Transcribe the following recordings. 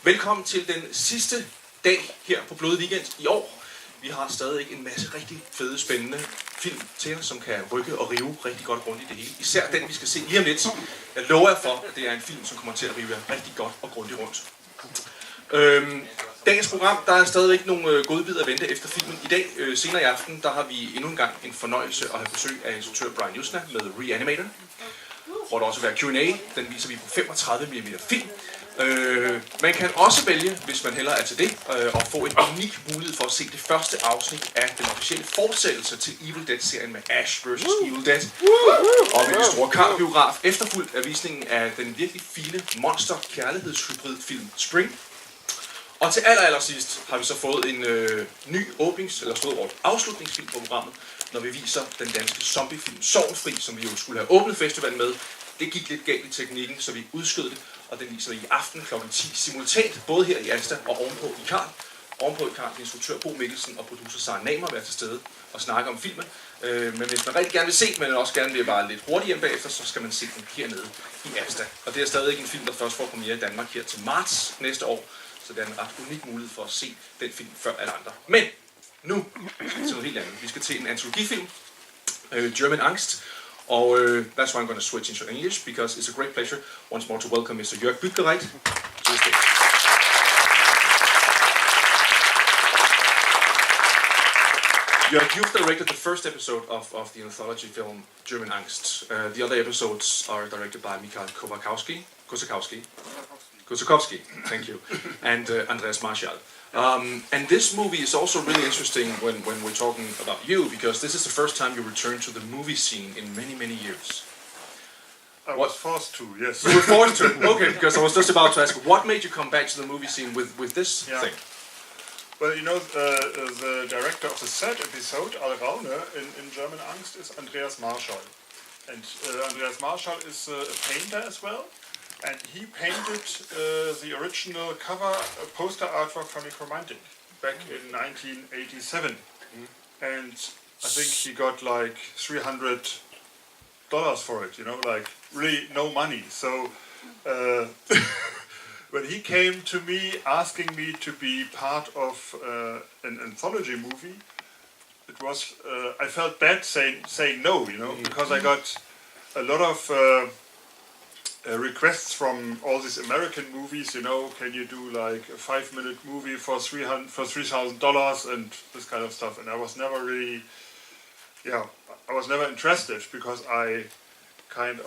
Velkommen til den sidste dag her på Blodig Weekend i år. Vi har stadig en masse rigtig fede, spændende film til jer, som kan rykke og rive rigtig godt rundt i det hele. Især den, vi skal se lige om lidt. Jeg lover jer for, at det er en film, som kommer til at rive jer rigtig godt og grundigt rundt. Dagens program, der er stadigvæk nogle godbidder at vente efter filmen. I dag, senere i aften, der har vi endnu en gang en fornøjelse at have besøg af instruktør Brian Yuzna med Reanimator. Hvor der også være Q&A. Den viser vi på 35 mm film. Man kan også vælge, hvis man hellere er til det, at få en unik mulighed for at se det første afsnit af den officielle fortsættelse til Evil Dead-serien med Ash vs. Evil Dead. Og med den store karbiograf, efterfulgt af visningen af den virkelig fine monster-kærlighedshybrid-film Spring. Og til allersidst har vi så fået en ny afslutningsfilm på programmet, når vi viser den danske zombiefilm Sorgenfri, som vi jo skulle have åbnet festivalen med. Det gik lidt galt i teknikken, så vi udskød det, og den viser vi i aften kl. 10 simultant, både her i Asta og ovenpå i Karl. Ovenpå i Karl, instruktør Bo Mikkelsen og producer Sara Namer være til stede og snakke om filmen. Men hvis man rigtig gerne vil se den, men også gerne vil bare lidt hurtigt hjem bagefter, så skal man se den hernede i Asta. Og det er stadig en film, der først får premiere i Danmark her til marts næste år. Så det er en ret unik mulighed for at se den film før alle andre. Men nu til noget helt andet. Vi skal til en antologifilm, German Angst. Og that's why I'm going to switch into English, because it's a great pleasure once more to welcome Mr. Jörg Buttgereit to the stage. Jörg, you've directed the first episode of the anthology film German Angst. The other episodes are directed by Mikhail Kosakowski, thank you, and Andreas Marschall. And this movie is also really interesting when we're talking about you, because this is the first time you return to the movie scene in many years. I was forced to, yes. You were forced to? Okay, because I was just about to ask, what made you come back to the movie scene with this thing? Well, you know, the director of the third episode, Al Raune, in German Angst, is Andreas Marschall. And Andreas Marschall is a painter as well. And he painted the original cover poster artwork for Necromantic back in 1987. And I think he got like $300 for it, you know, like really no money. So when he came to me asking me to be part of an anthology movie, it was, I felt bad saying no, you know, because I got a lot of requests from all these American movies, you know, can you do like a 5-minute movie for $3,000 and this kind of stuff, and I was never really, I was never interested, because I'm kind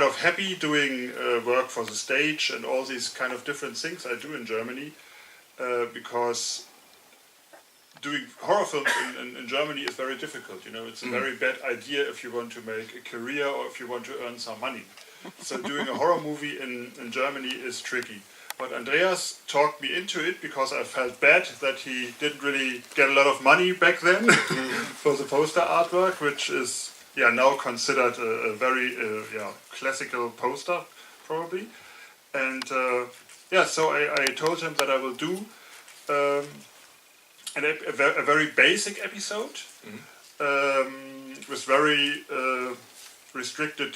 of happy doing work for the stage and all these kind of different things I do in Germany, because doing horror films in Germany is very difficult, you know, it's a very bad idea if you want to make a career or if you want to earn some money. So doing a horror movie in Germany is tricky. But Andreas talked me into it because I felt bad that he didn't really get a lot of money back then for the poster artwork, which is now considered a very classical poster probably. And so I told him that I will do a very basic episode with very restricted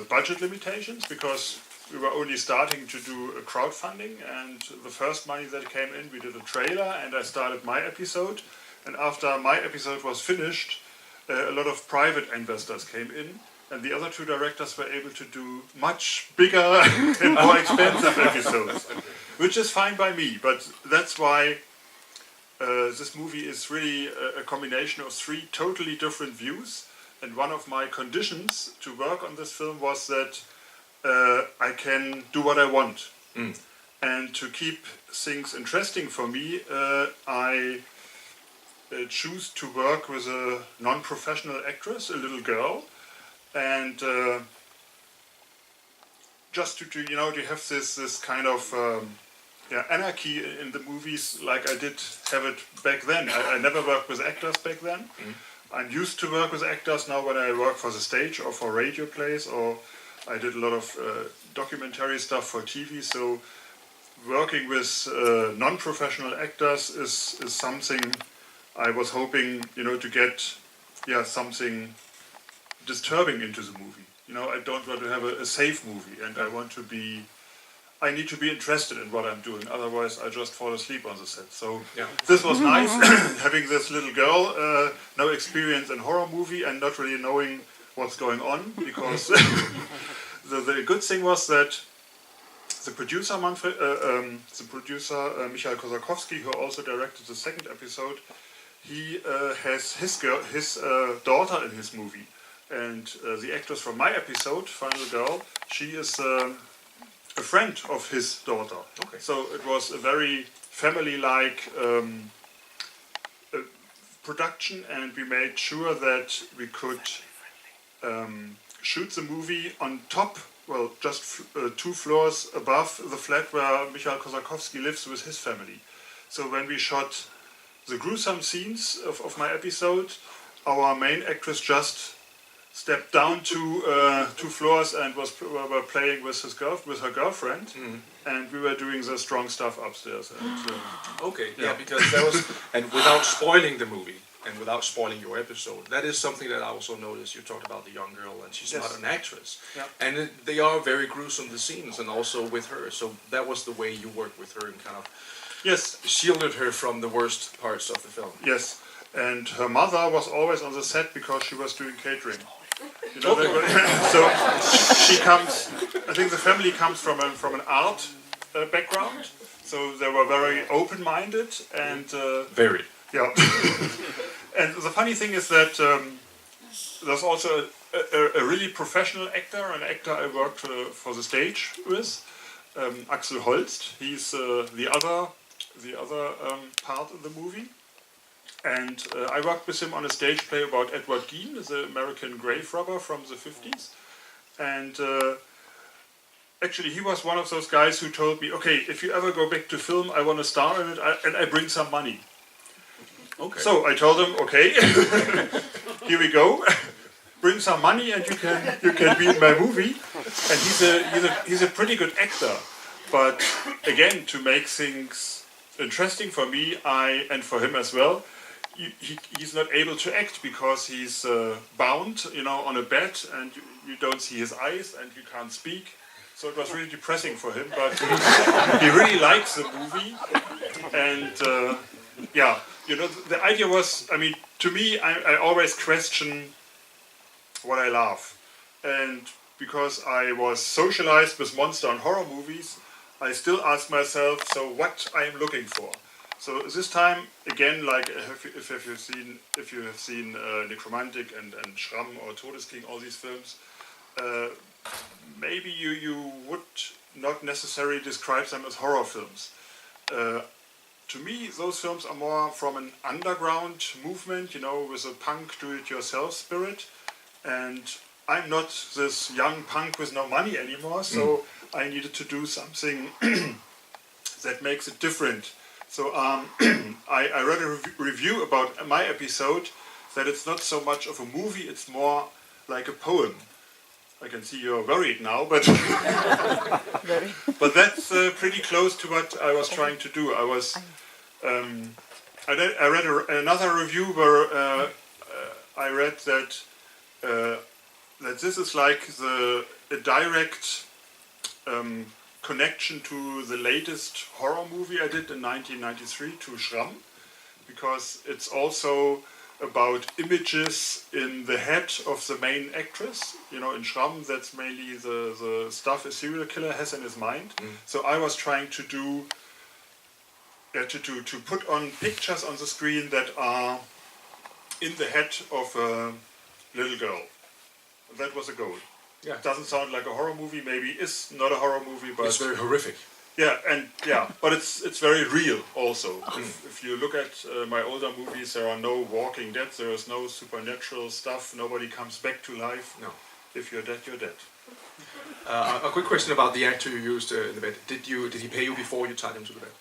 budget limitations, because we were only starting to do a crowdfunding, and the first money that came in, we did a trailer and I started my episode, and after my episode was finished, a lot of private investors came in, and the other two directors were able to do much bigger and more expensive episodes, which is fine by me, but that's why this movie is really a combination of 3 totally different views. And one of my conditions to work on this film was that I can do what I want. And to keep things interesting for me, I choose to work with a non-professional actress, a little girl, and just to have this kind of anarchy in the movies, like I did have it back then. I never worked with actors back then. I'm used to work with actors now when I work for the stage or for radio plays, or I did a lot of documentary stuff for TV. So working with non-professional actors is something I was hoping, to get something disturbing into the movie. I don't want to have a safe movie, and I want to be I need to be interested in what I'm doing, otherwise I just fall asleep on the set. So Yeah. this was nice, having this little girl, no experience in horror movie and not really knowing what's going on, because the good thing was that the producer, Michael Kosakowski, who also directed the second episode, he has his daughter in his movie. And the actress from my episode, Final Girl, she is a friend of his daughter. Okay. So it was a very family-like production, and we made sure that we could shoot the movie on top, well, just 2 floors above the flat where Michael Kosakowski lives with his family. So when we shot the gruesome scenes of my episode, our main actress just stepped down to 2 floors and were playing with her girlfriend, and we were doing the strong stuff upstairs. And, Okay, yeah, because that was, and without spoiling the movie and without spoiling your episode, that is something that I also noticed. You talked about the young girl, and she's Yes. not an actress, Yeah. and they are very gruesome, the scenes, and also with her. So that was the way you worked with her and kind of yes, shielded her from the worst parts of the film. yes. And her mother was always on the set because she was doing catering. You know, so she comes. I think the family comes from an art background, so they were very open-minded and Very. yeah. And the funny thing is that there's also a really professional actor, an actor I worked for the stage with, Axel Holst. He's the other part of the movie. And I worked with him on a stage play about Edward Gein, the American grave robber from the 50s. And actually he was one of those guys who told me, okay, if you ever go back to film, I want to star in it, and I bring some money. Okay. So I told him, okay, here we go. Bring some money and you can be in my movie. And he's a pretty good actor. But again, to make things interesting for me, and for him as well, he's not able to act because he's bound, on a bed, and you don't see his eyes and you can't speak. So it was really depressing for him, but he really likes the movie. And yeah, the idea was, to me, I always question what I love. And because I was socialized with monster and horror movies, I still ask myself, so what I am looking for. So this time, again, like if you have seen Necromantic and Schramm or Todesking, all these films, maybe you would not necessarily describe them as horror films. To me, those films are more from an underground movement, with a punk do-it-yourself spirit. And I'm not this young punk with no money anymore, so I needed to do something that makes it different. So I read a review about my episode that it's not so much of a movie, it's more like a poem. I can see you're worried now, but but that's pretty close to what I was trying to do. I read another review where I read that this is like a direct connection to the latest horror movie I did in 1993, to Schramm, because it's also about images in the head of the main actress. In Schramm, that's mainly the stuff a serial killer has in his mind. So I was trying to do to put on pictures on the screen that are in the head of a little girl. That was a goal. Yeah. It doesn't sound like a horror movie. Maybe it's not a horror movie, but It's very horrific. Yeah, but it's very real also. If you look at my older movies, there are no Walking Dead. There is no supernatural stuff. Nobody comes back to life. No. If you're dead, you're dead. A quick question about the actor you used in the bed. Did he pay you before you tied him to the bed?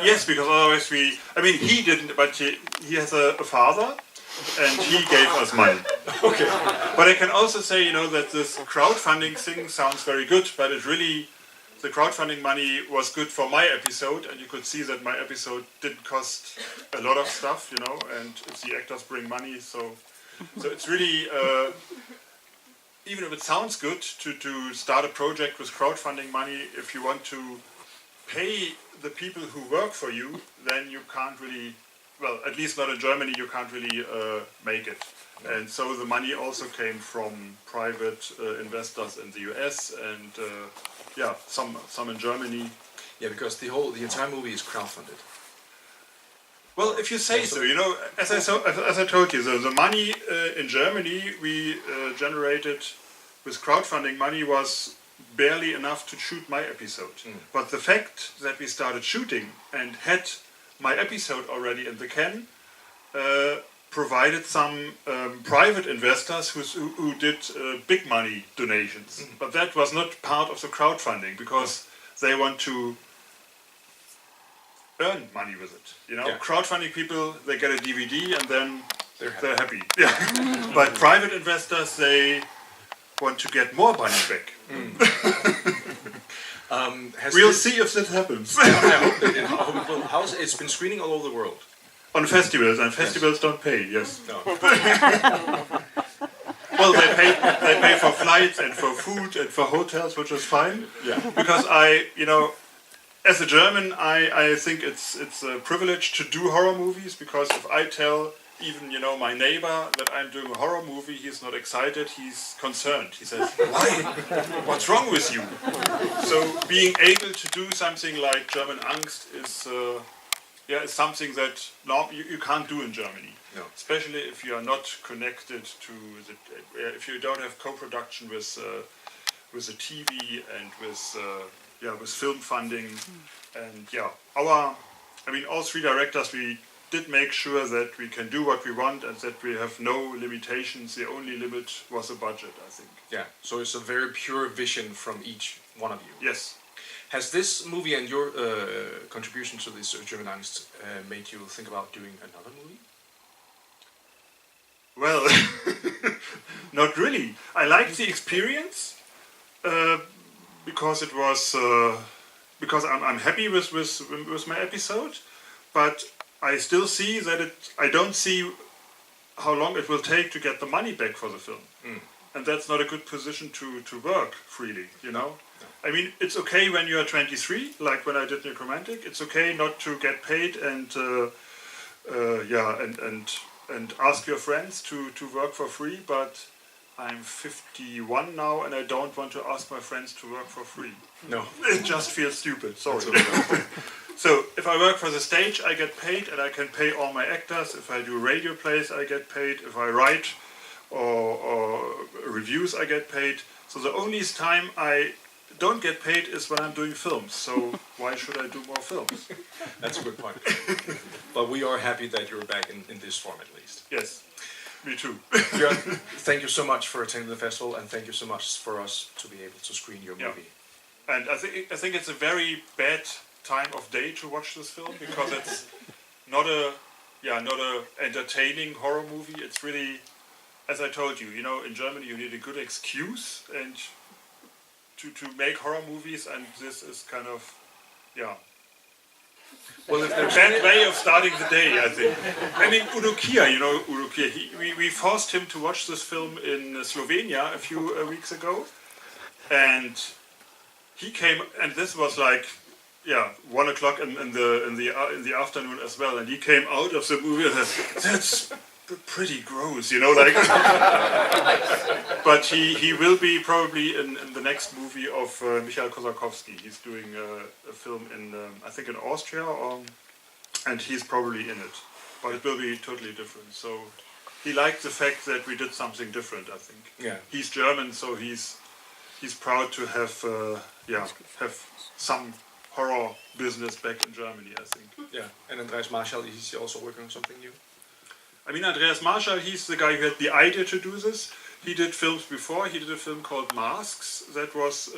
Yes, because otherwise he didn't, but he has a father, and he gave us money. Okay. But I can also say, that this crowdfunding thing sounds very good, but the crowdfunding money was good for my episode, and you could see that my episode didn't cost a lot of stuff, and if the actors bring money, so it's really even if it sounds good to start a project with crowdfunding money, if you want to pay the people who work for you, then you can't really, well, at least not in Germany, you can't really make it. And so the money also came from private investors in the US and some in Germany. Yeah, because the entire movie is crowdfunded. Well, if you say so, as I told you, the money in Germany we generated with crowdfunding money was barely enough to shoot my episode. But the fact that we started shooting and had my episode already in the can provided some private investors who did big money donations. But that was not part of the crowdfunding because they want to earn money with it. Crowdfunding people, they get a DVD and then they're happy. Yeah. But private investors, they want to get more money back. We'll see if that happens. I hope it will. It's been screening all over the world. On festivals, and festivals don't pay, yes. No. Well, they pay for flights and for food and for hotels, which is fine. Yeah. Because as a German, I think it's a privilege to do horror movies, because if I tell even my neighbor that I'm doing a horror movie, he's not excited, he's concerned. He says, "Why? What's wrong with you?" So being able to do something like German Angst is something that you can't do in Germany. No. Especially if you are not connected to if you don't have co-production with the TV and with film funding. And all three directors, we did make sure that we can do what we want and that we have no limitations. The only limit was the budget, I think. Yeah, so it's a very pure vision from each one of you. Yes. Has this movie and your contribution to this German Angst made you think about doing another movie? Well, not really. I liked the experience because it was because I'm happy with my episode, but I still see that I don't see how long it will take to get the money back for the film. And that's not a good position to work freely, No. I mean, it's okay when you are 23, like when I did Necromantic. It's okay not to get paid and ask your friends to work for free, but I'm 51 now and I don't want to ask my friends to work for free. No. It just feels stupid, sorry. So if I work for the stage, I get paid and I can pay all my actors. If I do radio plays, I get paid. If I write or reviews, I get paid. So the only time I don't get paid is when I'm doing films. So why should I do more films? That's a good point. But we are happy that you're back in this form at least. Yes, me too. Jörg, thank you so much for attending the festival, and thank you so much for us to be able to screen your movie. And I think it's a very bad time of day to watch this film, because it's not a entertaining horror movie. It's really, as I told you, in Germany you need a good excuse and to make horror movies, and this is kind of well, a bad way of starting the day, I think. I mean, Udo Kier, Udo Kier, we forced him to watch this film in Slovenia a few weeks ago, and he came, and this was like 1 o'clock in the afternoon as well, and he came out of the movie and said, "That's pretty gross," like. But he will be probably in the next movie of Michael Kosakowski. He's doing a film in I think in Austria, and he's probably in it. But it will be totally different. So he liked the fact that we did something different, I think. Yeah. He's German, so he's proud to have some horror business back in Germany, I think. Yeah, and Andreas Marschall, is he also working on something new? I mean, Andreas Marschall, he's the guy who had the idea to do this. He did films before. He did a film called Masks that was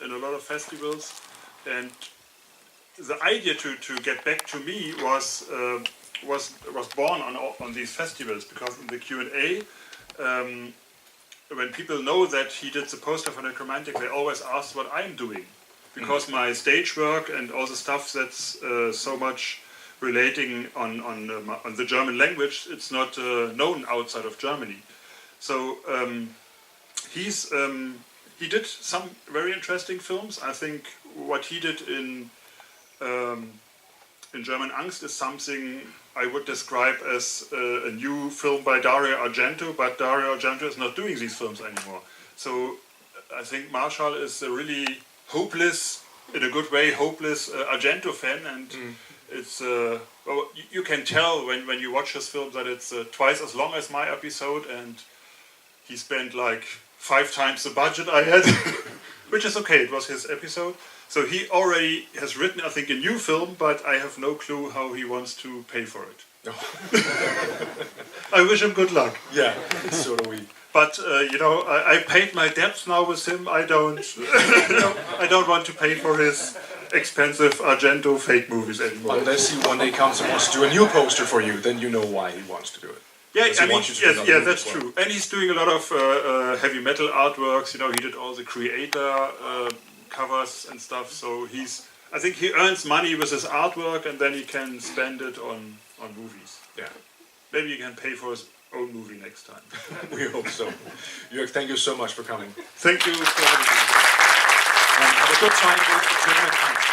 in a lot of festivals. And the idea to get back to me was born on these festivals, because in the Q&A, when people know that he did the poster for Necromantic, they always ask what I'm doing. Because my stage work and all the stuff that's so much relating on the German language, it's not known outside of Germany. So he did some very interesting films. I think what he did in German Angst is something I would describe as a new film by Dario Argento, but Dario Argento is not doing these films anymore. So I think Marshall is a really hopeless, in a good way, hopeless Argento fan, and it's well, you can tell when you watch his film that it's twice as long as my episode, and he spent like 5 times the budget I had, which is okay. It was his episode. So he already has written, I think, a new film, but I have no clue how he wants to pay for it. I wish him good luck. Yeah, so do we. But you know, I paid my debts now with him. I don't, I don't want to pay for his expensive Argento fake movies anymore. Unless he one day comes and wants to do a new poster for you, then you know why he wants to do it. Yeah, I mean, yes, that's true. And he's doing a lot of heavy metal artworks. You know, he did all the Creator covers and stuff. So I think he earns money with his artwork, and then he can spend it on movies. Yeah. Maybe he can pay for his own movie next time. We hope so. Jörg, thank you so much for coming. Thank you for having me. And have a good time with the German Angst.